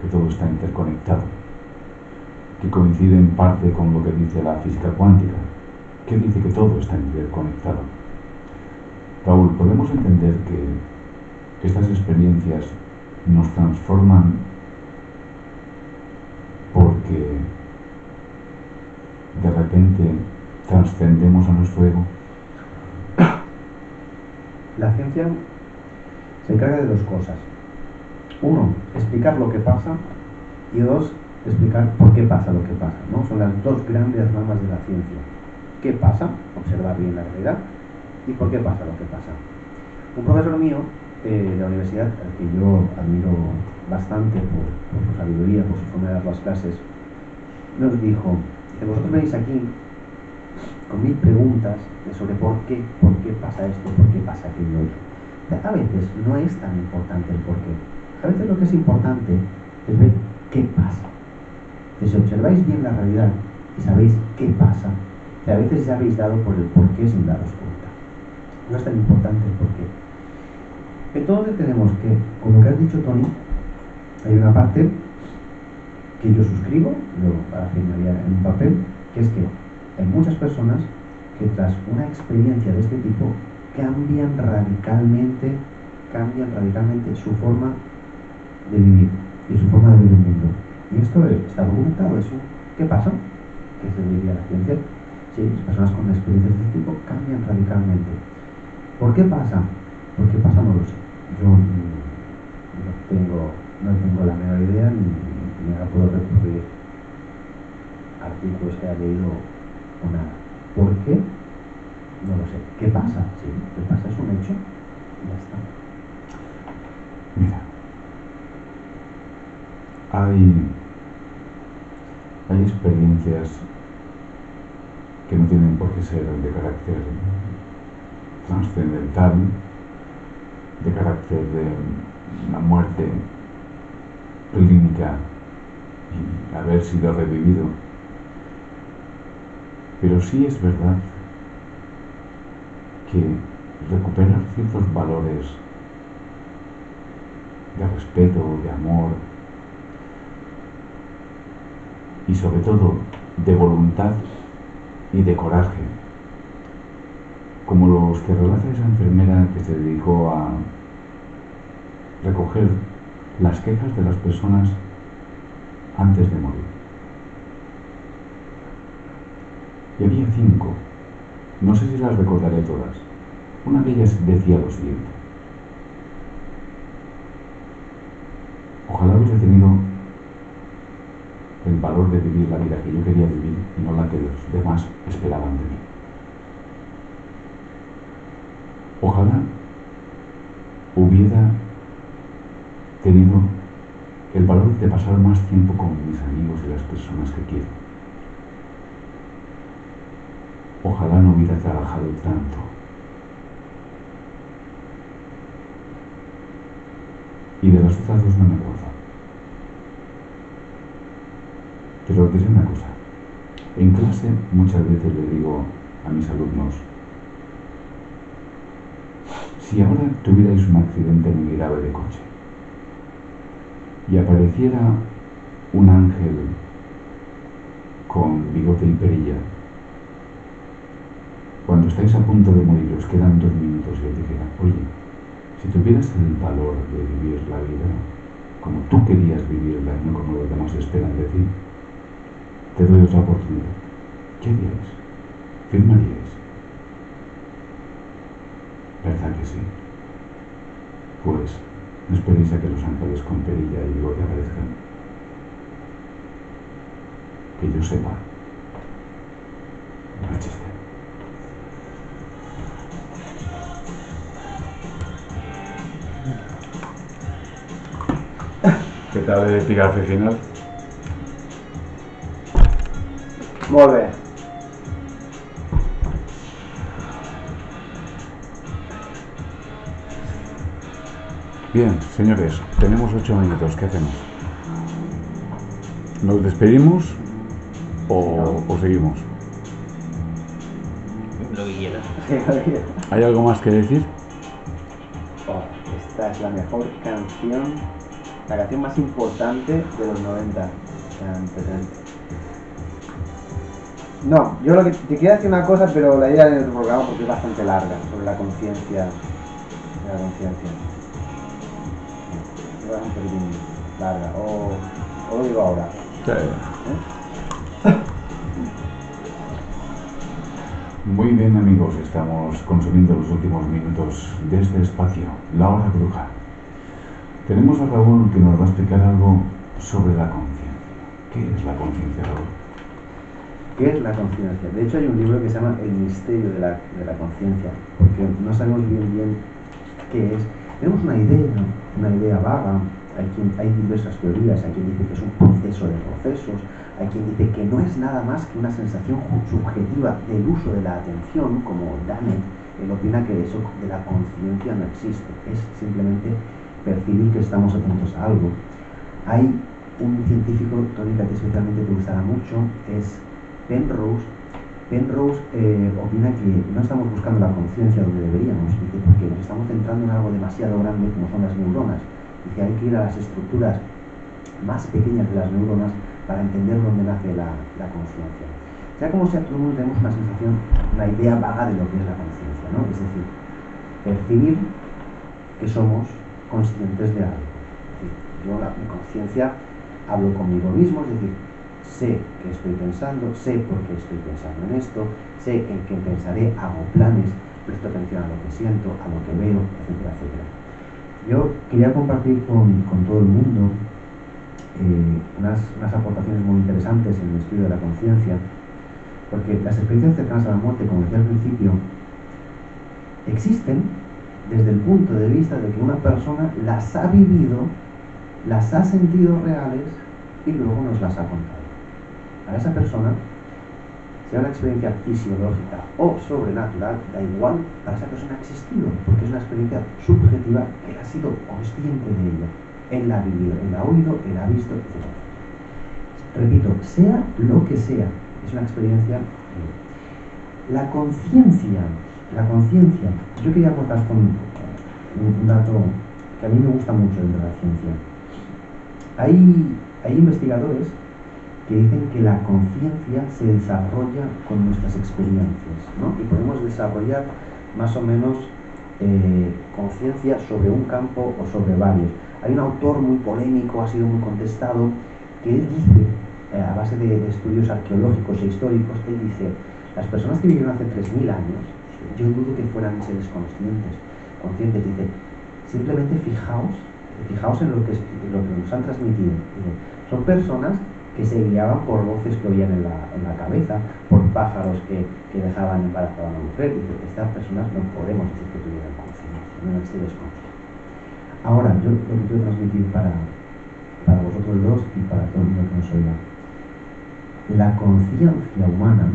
que todo está interconectado, que coincide en parte con lo que dice la física cuántica, que dice que todo está interconectado. Raúl, podemos entender que estas experiencias nos transforman porque de repente trascendemos a nuestro ego. La ciencia se encarga de dos cosas. Uno, explicar lo que pasa, y dos, explicar por qué pasa lo que pasa, ¿no? Son las dos grandes ramas de la ciencia. ¿Qué pasa? Observar bien la realidad. ¿Y por qué pasa lo que pasa? Un profesor mío de la universidad, al que yo admiro bastante por su sabiduría, por su forma de dar las clases, nos dijo, vosotros venís aquí con 1000 preguntas sobre por qué pasa esto, por qué pasa aquello otro. A veces no es tan importante el por qué. A veces lo que es importante es ver qué pasa. Si observáis bien la realidad y sabéis qué pasa, a veces ya habéis dado por el por qué sin daros cuenta. No es tan importante el por qué. Entonces tenemos que, como que has dicho Tony, hay una parte que yo suscribo, luego para firmaría en un papel, que es que hay muchas personas que tras una experiencia de este tipo cambian radicalmente su forma de vivir y su forma de ver el mundo. Y esto está documentado, eso. ¿Qué pasa? ¿Qué se diría la ciencia? Sí, las personas con experiencias de este tipo cambian radicalmente. ¿Por qué pasa? ¿Por qué pasa? No lo sé. Yo no tengo la menor idea, ni ahora puedo recurrir a artículos que haya leído o nada. ¿Por qué? No lo sé. ¿Qué pasa? Sí, ¿qué pasa? Es un hecho y ya está. Mira, hay experiencias que no tienen por qué ser de carácter trascendental, de carácter de una muerte clínica y haber sido revivido. Pero sí es verdad que recuperar ciertos valores de respeto, de amor y sobre todo de voluntad y de coraje, como los que relata esa enfermera que se dedicó a recoger las quejas de las personas antes de morir. Y había 5, no sé si las recordaré todas. Una de ellas decía lo siguiente: ojalá hubiera tenido el valor de vivir la vida que yo quería vivir y no la que los demás esperaban de mí. Ojalá hubiera tenido el valor de pasar más tiempo con mis amigos y las personas que quiero. Ojalá no hubiera trabajado tanto. Y de las otras dos no me acuerdo. Pero te diré una cosa. En clase muchas veces le digo a mis alumnos: Si ahora tuvierais un accidente muy grave de coche y apareciera un ángel con bigote y perilla, cuando estáis a punto de morir, os quedan 2 minutos y os dijera, oye, si tuvieras el valor de vivir la vida como tú querías vivirla, no como los demás esperan de ti, te doy otra oportunidad, ¿qué haríais? ¿Firmaríais? ¿Verdad que sí? Pues no esperéis a que los ángeles con perilla y bigote aparezcan. Que yo sepa. No es chiste. ¿Qué tal el epígrafe final? Molt bé. Bien, señores, tenemos 8 minutos. ¿Qué hacemos? ¿Nos despedimos o seguimos? Lo que quieras. ¿Hay algo más que decir? Oh, esta es la mejor canción, la canción más importante de los 90. No, yo lo que te quería decir una cosa, pero la idea en otro programa porque es bastante larga, sobre la conciencia. La conciencia. Es un pelín larga, o lo digo ahora. Sí. Muy bien, amigos, estamos consumiendo los últimos minutos de este espacio, La Hora Bruja. Tenemos a Raúl que nos va a explicar algo sobre la conciencia. ¿Qué es la conciencia, Raúl? ¿Qué es la conciencia? De hecho hay un libro que se llama El misterio de la conciencia, porque no sabemos bien qué es. Tenemos una idea vaga. Hay diversas teorías. Hay quien dice que es un proceso de procesos, hay quien dice que no es nada más que una sensación subjetiva del uso de la atención, como Dennett. Él opina que eso de la conciencia no existe, es simplemente percibir que estamos atentos a algo. Hay un científico, Tony, que especialmente te gustará mucho, es Penrose. Penrose opina que no estamos buscando la conciencia donde deberíamos, dice, porque nos estamos centrando en algo demasiado grande como son las neuronas. Dice, hay que ir a las estructuras más pequeñas de las neuronas para entender dónde nace la conciencia. Sea como sea, todo el mundo tenemos una sensación, una idea vaga de lo que es la conciencia, ¿no? Es decir, percibir que somos conscientes de algo. Es decir, yo mi conciencia hablo conmigo mismo, es decir, sé que estoy pensando, sé por qué estoy pensando en esto, sé en qué pensaré, hago planes, presto atención a lo que siento, a lo que veo, etcétera, etcétera. Yo quería compartir con todo el mundo unas aportaciones muy interesantes en el estudio de la conciencia, porque las experiencias cercanas a la muerte, como decía al principio, existen desde el punto de vista de que una persona las ha vivido, las ha sentido reales y luego nos las ha contado. Para esa persona, sea una experiencia fisiológica o sobrenatural, da igual, para esa persona ha existido, porque es una experiencia subjetiva que ha sido consciente de ella. Él la ha vivido, él la ha oído, él la ha visto, etc. Repito, sea lo que sea, es una experiencia. La conciencia, yo quería aportar con un dato que a mí me gusta mucho dentro de la ciencia. Hay investigadores que dicen que la conciencia se desarrolla con nuestras experiencias, ¿no? Y podemos desarrollar más o menos conciencia sobre un campo o sobre varios. Hay un autor muy polémico, ha sido muy contestado, que él dice, a base de estudios arqueológicos e históricos, él dice, las personas que vivieron hace 3.000 años, yo dudo que fueran seres conscientes, dice, simplemente fijaos en lo que nos han transmitido. Dice, son personas que se guiaban por voces que oían en la cabeza, por pájaros que dejaban embarazada a una mujer. Dice, estas personas no podemos decir que tuvieran conciencia, no existe desconocimiento. Ahora, yo lo que quiero transmitir para vosotros dos y para todo el mundo que nos oiga. La conciencia humana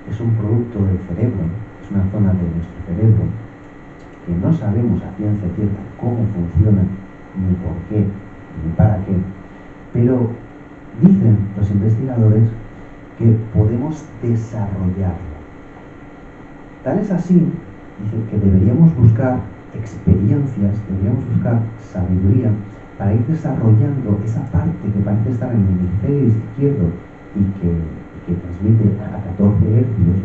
es un producto del cerebro, es una zona de nuestro cerebro que no sabemos a ciencia cierta cómo funciona, ni por qué, ni para qué, pero dicen los investigadores que podemos desarrollarlo. Tal es así, dicen, que deberíamos buscar experiencias, deberíamos buscar sabiduría para ir desarrollando esa parte que parece estar en el hemisferio izquierdo y que transmite a 14 hercios.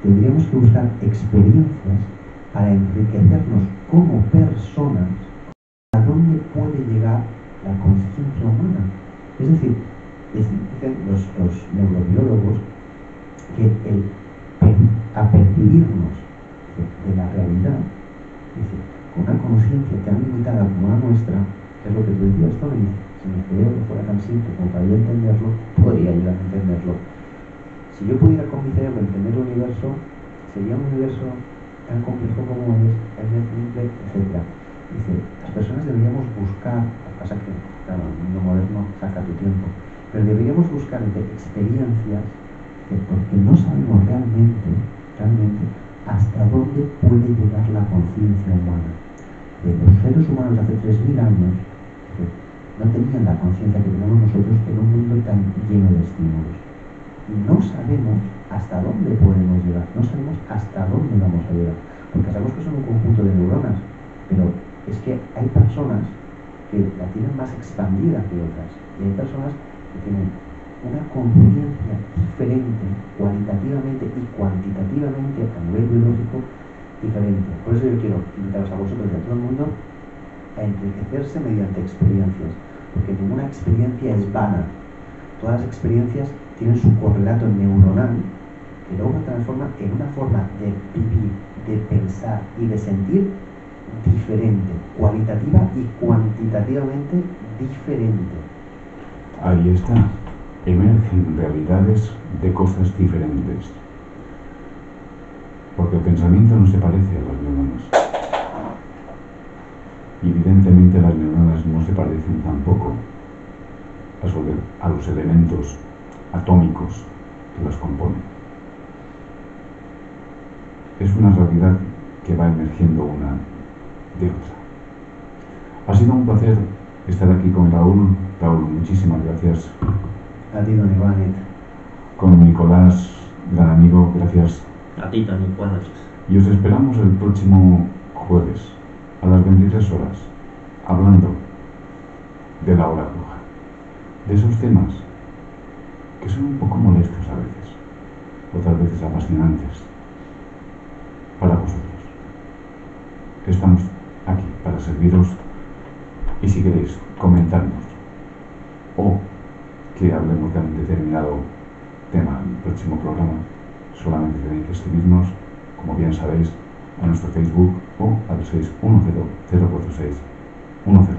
Tendríamos que buscar experiencias para enriquecernos como personas. ¿A dónde puede llegar la conciencia humana? Es decir, dicen los neurobiólogos que el apercibirnos de la realidad, dice, con una conciencia tan limitada como la nuestra, que es lo que tú decías, Tony, si mi cerebro fuera tan simple como para yo entenderlo, podría llegar a entenderlo. Si yo pudiera con mi cerebro entender el universo, sería un universo tan complejo como es simple, etc. Dice, las personas deberíamos buscar, lo que pasa que, claro, el mundo moderno saca tu tiempo, pero deberíamos buscar experiencias porque no sabemos realmente hasta dónde puede llegar la conciencia humana. Los seres humanos de hace 3.000 años no tenían la conciencia que tenemos nosotros en un mundo tan lleno de estímulos. Y no sabemos hasta dónde podemos llegar, no sabemos hasta dónde vamos a llegar, porque sabemos que son un conjunto de neuronas, pero es que hay personas que la tienen más expandida que otras, y hay personas que tienen una conciencia diferente, cualitativamente y cuantitativamente a nivel biológico diferente. Por eso yo quiero invitaros a vosotros y a todo el mundo a enriquecerse mediante experiencias, porque ninguna experiencia es vana. Todas las experiencias tienen su correlato neuronal que luego se transforma en una forma de vivir, de pensar y de sentir diferente, cualitativa y cuantitativamente diferente. Ahí está. Emergen realidades de cosas diferentes. Porque el pensamiento no se parece a las neuronas. Y evidentemente las neuronas no se parecen tampoco a los elementos atómicos que las componen. Es una realidad que va emergiendo una de otra. Ha sido un placer estar aquí con Raúl. Raúl, muchísimas gracias. A ti, don Iván. Con Nicolás, gran amigo, gracias. A ti, Tony, buenas noches. Y os esperamos el próximo jueves a las 23 horas, hablando de la hora bruja, de esos temas que son un poco molestos a veces, otras veces apasionantes para vosotros. Estamos aquí para serviros, y si queréis comentarnos o que hablemos de un determinado tema en el próximo programa, solamente tenéis que escribirnos, como bien sabéis, a nuestro Facebook o al 610-046-100.